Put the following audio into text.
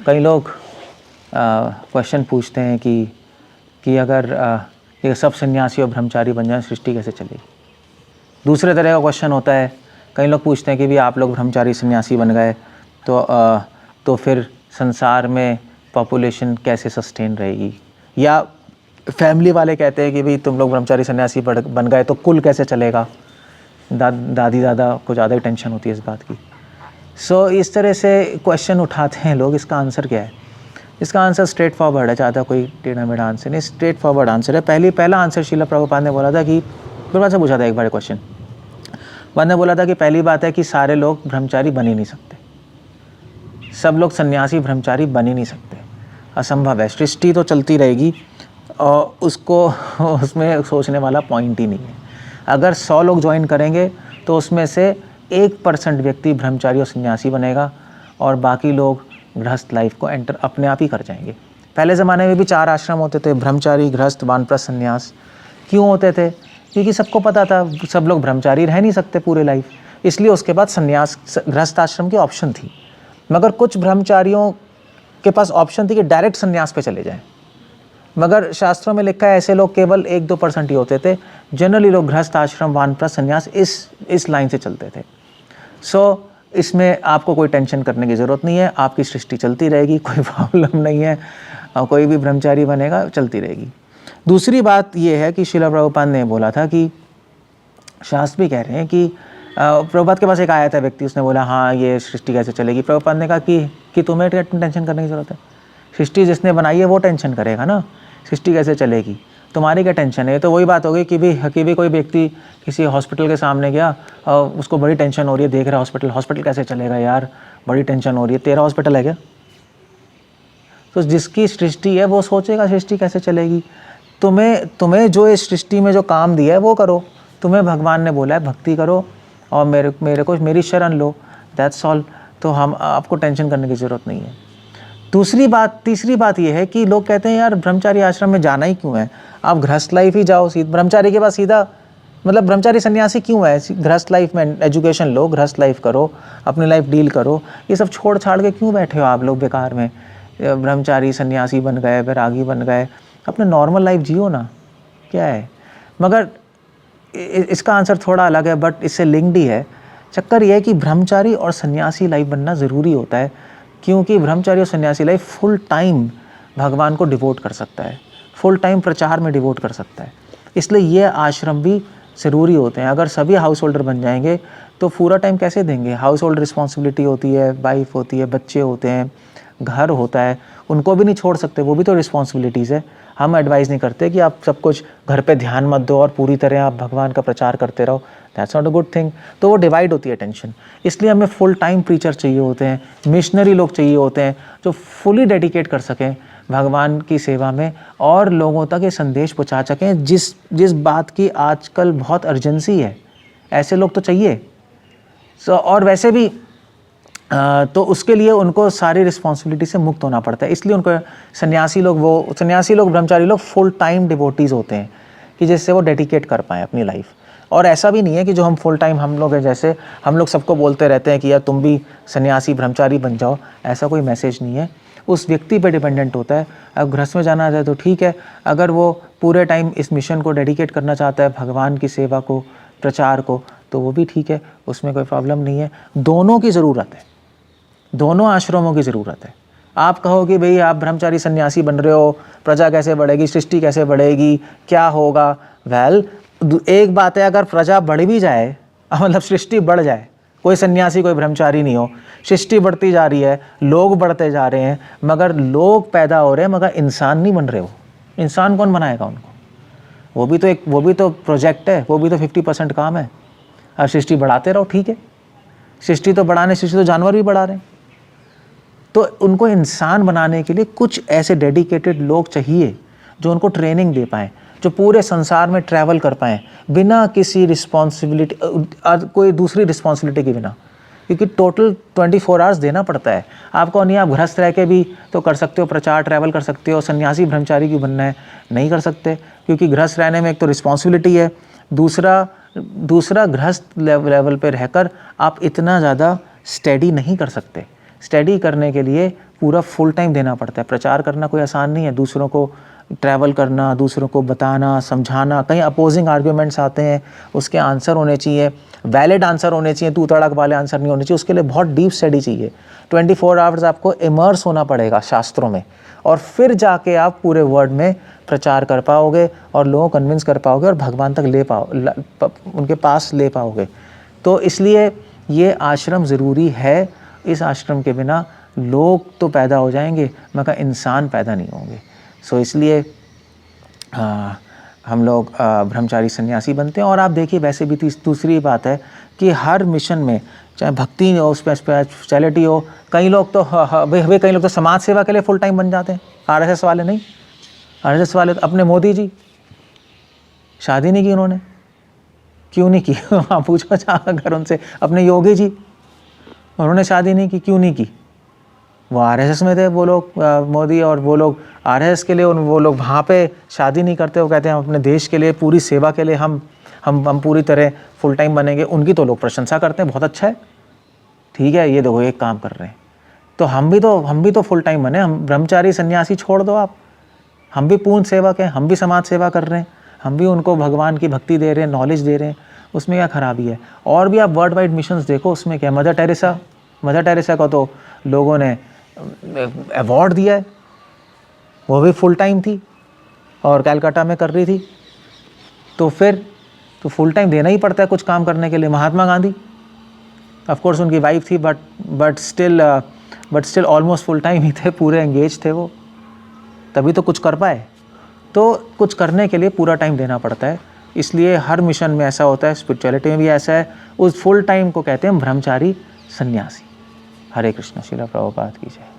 कई लोग क्वेश्चन पूछते हैं कि अगर ये सब सन्यासी और ब्रह्मचारी बन जाएं, सृष्टि कैसे चलेगी। दूसरे तरह का क्वेश्चन होता है, कई लोग पूछते हैं कि भी आप लोग ब्रह्मचारी सन्यासी बन गए तो फिर संसार में पॉपुलेशन कैसे सस्टेन रहेगी। या फैमिली वाले कहते हैं कि भाई तुम लोग ब्रह्मचारी सन्यासी बन गए तो कुल कैसे चलेगा। दादी दादा को ज़्यादा ही टेंशन होती है इस बात की। सो इस तरह से क्वेश्चन उठाते हैं लोग। इसका आंसर क्या है? इसका आंसर स्ट्रेट फॉरवर्ड है, ज़्यादा कोई टेढ़ा मेढ़ा आंसर नहीं, स्ट्रेट फॉरवर्ड आंसर है। पहला आंसर श्रील प्रभुपाद ने बोला था कि प्रभुपाद से पूछा था एक बार क्वेश्चन, बाद ने बोला था कि पहली बात है कि सारे लोग ब्रह्मचारी बन ही नहीं सकते, सब लोग सन्यासी ब्रह्मचारी बन ही नहीं सकते, असंभव है। सृष्टि तो चलती रहेगी और उसमें सोचने वाला पॉइंट ही नहीं है। अगर 100 लोग ज्वाइन करेंगे तो उसमें से 1% व्यक्ति ब्रह्मचारी और सन्यासी बनेगा और बाकी लोग गृहस्थ लाइफ को एंटर अपने आप ही कर जाएंगे। पहले ज़माने में भी 4 आश्रम होते थे, ब्रह्मचारी, गृहस्थ, वानप्रस्थ, सन्यास। क्यों होते थे? क्योंकि सबको पता था सब लोग ब्रह्मचारी रह नहीं सकते पूरे लाइफ, इसलिए उसके बाद सन्यास गृहस्थ आश्रम की ऑप्शन थी। मगर कुछ ब्रह्मचारियों के पास ऑप्शन थी कि डायरेक्ट सन्यास पे चले जाएं, मगर शास्त्रों में लिखा है ऐसे लोग केवल 1-2% ही होते थे। जनरली लोग गृहस्थ आश्रम, वानप्रस्थ, सन्यास इस लाइन से चलते थे। सो इसमें आपको कोई टेंशन करने की ज़रूरत नहीं है, आपकी सृष्टि चलती रहेगी, कोई प्रॉब्लम नहीं है। कोई भी ब्रह्मचारी बनेगा, चलती रहेगी। दूसरी बात यह है कि श्रील प्रभुपाद ने बोला था कि शास्त्र भी कह रहे हैं कि प्रभुपाद के पास एक आया था व्यक्ति, उसने बोला हाँ ये सृष्टि कैसे चलेगी। प्रभुपाद ने कहा कि तुम्हें टेंशन करने की ज़रूरत है, सृष्टि जिसने बनाई है वो टेंशन करेगा ना, सृष्टि कैसे चलेगी, तुम्हारी क्या टेंशन है। तो वही बात होगी कि भी कोई व्यक्ति किसी हॉस्पिटल के सामने गया और उसको बड़ी टेंशन हो रही है, देख रहा है हॉस्पिटल कैसे चलेगा यार, बड़ी टेंशन हो रही है। तेरा हॉस्पिटल है क्या? तो जिसकी सृष्टि है वो सोचेगा सृष्टि कैसे चलेगी। तुम्हें जो इस सृष्टि में जो काम दिया है वो करो। तुम्हें भगवान ने बोला है भक्ति करो और मेरी शरण लो, दैट्स ऑल। तो आपको टेंशन करने की ज़रूरत नहीं है। तीसरी बात ये है कि लोग कहते हैं यार ब्रह्मचारी आश्रम में जाना ही क्यों है, आप गृहस्थ लाइफ ही जाओ। ब्रह्मचारी के पास सीधा मतलब ब्रह्मचारी सन्यासी क्यों है? गृहस्थ लाइफ में एजुकेशन लो, गृहस्थ लाइफ करो, अपनी लाइफ डील करो। ये सब छोड़ छाड़ के क्यों बैठे हो आप लोग बेकार में? ब्रह्मचारी सन्यासी बन गए, वैरागी बन गए, अपने नॉर्मल लाइफ जियो ना, क्या है। मगर इसका आंसर थोड़ा अलग है, बट इससे लिंक्ड ही है। चक्कर यह है कि ब्रह्मचारी और सन्यासी लाइफ बनना ज़रूरी होता है, क्योंकि ब्रह्मचारी और सन्यासी लाइफ फुल टाइम भगवान को डिवोट कर सकता है, फुल टाइम प्रचार में डिवोट कर सकता है। इसलिए ये आश्रम भी ज़रूरी होते हैं। अगर सभी हाउस होल्डर बन जाएंगे तो पूरा टाइम कैसे देंगे? हाउस होल्ड रिस्पॉन्सिबिलिटी होती है, वाइफ होती है, बच्चे होते हैं, घर होता है, उनको भी नहीं छोड़ सकते, वो भी तो रिस्पॉन्सिबिलिटीज़ है। हम एडवाइज़ नहीं करते कि आप सब कुछ घर पे ध्यान मत दो और पूरी तरह आप भगवान का प्रचार करते रहो, that's not a good thing. तो वो डिवाइड होती है टेंशन। इसलिए हमें फुल टाइम प्रीचर चाहिए होते हैं, मिशनरी लोग चाहिए होते हैं जो फुली डेडिकेट कर सकें भगवान की सेवा में और लोगों तक ये संदेश पहुंचा सकें जिस बात की आजकल बहुत अर्जेंसी है। ऐसे लोग तो चाहिए। और वैसे भी तो उसके लिए उनको सारी रिस्पॉन्सिबिलिटी से मुक्त होना पड़ता है। इसलिए उनको सन्यासी लोग ब्रह्मचारी लोग फुल टाइम डिवोटीज़ होते हैं कि जिससे वो डेडिकेट कर पाएँ अपनी लाइफ। और ऐसा भी नहीं है कि जो हम फुल टाइम हम लोग हैं, जैसे हम लोग सबको बोलते रहते हैं कि यार तुम भी सन्यासी ब्रह्मचारी बन जाओ, ऐसा कोई मैसेज नहीं है। उस व्यक्ति पे डिपेंडेंट होता है। अब गृहस्थ में जाना है तो ठीक है, अगर वो पूरे टाइम इस मिशन को डेडिकेट करना चाहता है, भगवान की सेवा को, प्रचार को, तो वो भी ठीक है, उसमें कोई प्रॉब्लम नहीं है। दोनों की ज़रूरत है, दोनों आश्रमों की ज़रूरत है। आप कहो कि भाई आप ब्रह्मचारी सन्यासी बन रहे हो, प्रजा कैसे बढ़ेगी, सृष्टि कैसे बढ़ेगी, क्या होगा? वेल, एक बात है, अगर प्रजा बढ़ भी जाए, मतलब सृष्टि बढ़ जाए, कोई सन्यासी कोई ब्रह्मचारी नहीं हो, सृष्टि बढ़ती जा रही है, लोग बढ़ते जा रहे हैं, मगर लोग पैदा हो रहे हैं, मगर इंसान नहीं बन रहे हो। इंसान कौन बनाएगा उनको? वो भी तो प्रोजेक्ट है, वो भी तो 50% काम है। अब सृष्टि बढ़ाते रहो, ठीक है, सृष्टि तो जानवर भी बढ़ा रहे हैं। तो उनको इंसान बनाने के लिए कुछ ऐसे डेडिकेटेड लोग चाहिए जो उनको ट्रेनिंग दे पाएँ, जो पूरे संसार में ट्रैवल कर पाएँ बिना किसी रिस्पॉन्सिबिलिटी, कोई दूसरी रिस्पॉन्सिबिलिटी के बिना, क्योंकि टोटल 24 आवर्स देना पड़ता है आपको। नहीं आप गृहस्थ रह के भी तो कर सकते हो, प्रचार ट्रैवल कर सकते हो, सन्यासी ब्रह्मचारी क्यों बनना है? नहीं कर सकते, क्योंकि गृहस्थ रहने में एक तो रिस्पॉन्सिबिलिटी है, दूसरा गृहस्थ लेवल पे रहकर आप इतना ज़्यादा स्टडी नहीं कर सकते। स्टडी करने के लिए पूरा फुल टाइम देना पड़ता है। प्रचार करना कोई आसान नहीं है, दूसरों को ट्रैवल करना, दूसरों को बताना, समझाना, कहीं अपोजिंग आर्ग्यूमेंट्स आते हैं, उसके आंसर होने चाहिए, वैलिड आंसर होने चाहिए, तू तड़क वाले आंसर नहीं होने चाहिए। उसके लिए बहुत डीप स्टडी चाहिए। 24 आवर्स आपको इमर्स होना पड़ेगा शास्त्रों में, और फिर जाके आप पूरे वर्ल्ड में प्रचार कर पाओगे और लोगों को कन्विंस कर पाओगे और भगवान तक उनके पास ले पाओगे। तो इसलिए ये आश्रम ज़रूरी है। इस आश्रम के बिना लोग तो पैदा हो जाएंगे मगर इंसान पैदा नहीं होंगे। सो इसलिए हम लोग ब्रह्मचारी सन्यासी बनते हैं। और आप देखिए, वैसे भी दूसरी बात है कि हर मिशन में, चाहे भक्ति हो, स्पिरिचुअलिटी हो, कई लोग तो समाज सेवा के लिए फुल टाइम बन जाते हैं। आरएसएस वाले नहीं, आरएसएस वाले तो अपने मोदी जी शादी नहीं की उन्होंने, क्यों नहीं की? हाँ, पूछो जाकर उनसे। अपने योगी जी, उन्होंने शादी नहीं की, क्यों नहीं की? वो आरएसएस में थे वो लोग, मोदी, और वो लोग आरएसएस के लिए वो लोग वहाँ पे शादी नहीं करते। वो कहते हैं हम अपने देश के लिए, पूरी सेवा के लिए हम पूरी तरह फुल टाइम बनेंगे। उनकी तो लोग प्रशंसा करते हैं, बहुत अच्छा है, ठीक है, ये देखो एक काम कर रहे हैं। तो हम भी तो फुल टाइम बने। हम ब्रह्मचारी सन्यासी छोड़ दो आप, हम भी पूर्ण सेवक हैं, हम भी समाज सेवा कर रहे हैं, हम भी उनको भगवान की भक्ति दे रहे हैं, नॉलेज दे रहे हैं, उसमें क्या खराबी है? और भी आप वर्ल्ड वाइड मिशंस देखो, उसमें क्या, मदर टेरेसा को तो लोगों ने अवार्ड दिया है, वो भी फुल टाइम थी और कलकत्ता में कर रही थी। तो फिर तो फुल टाइम देना ही पड़ता है कुछ काम करने के लिए। महात्मा गांधी, ऑफ कोर्स उनकी वाइफ थी, but still almost full time ही थे, पूरे एंगेज थे वो, तभी तो कुछ कर पाए। तो कुछ करने के लिए पूरा टाइम देना पड़ता है। इसलिए हर मिशन में ऐसा होता है, स्पिरिचुअलिटी में भी ऐसा है। उस फुल टाइम को कहते हैं ब्रह्मचारी सन्यासी। हरे कृष्ण। श्रील प्रभुपाद की जय।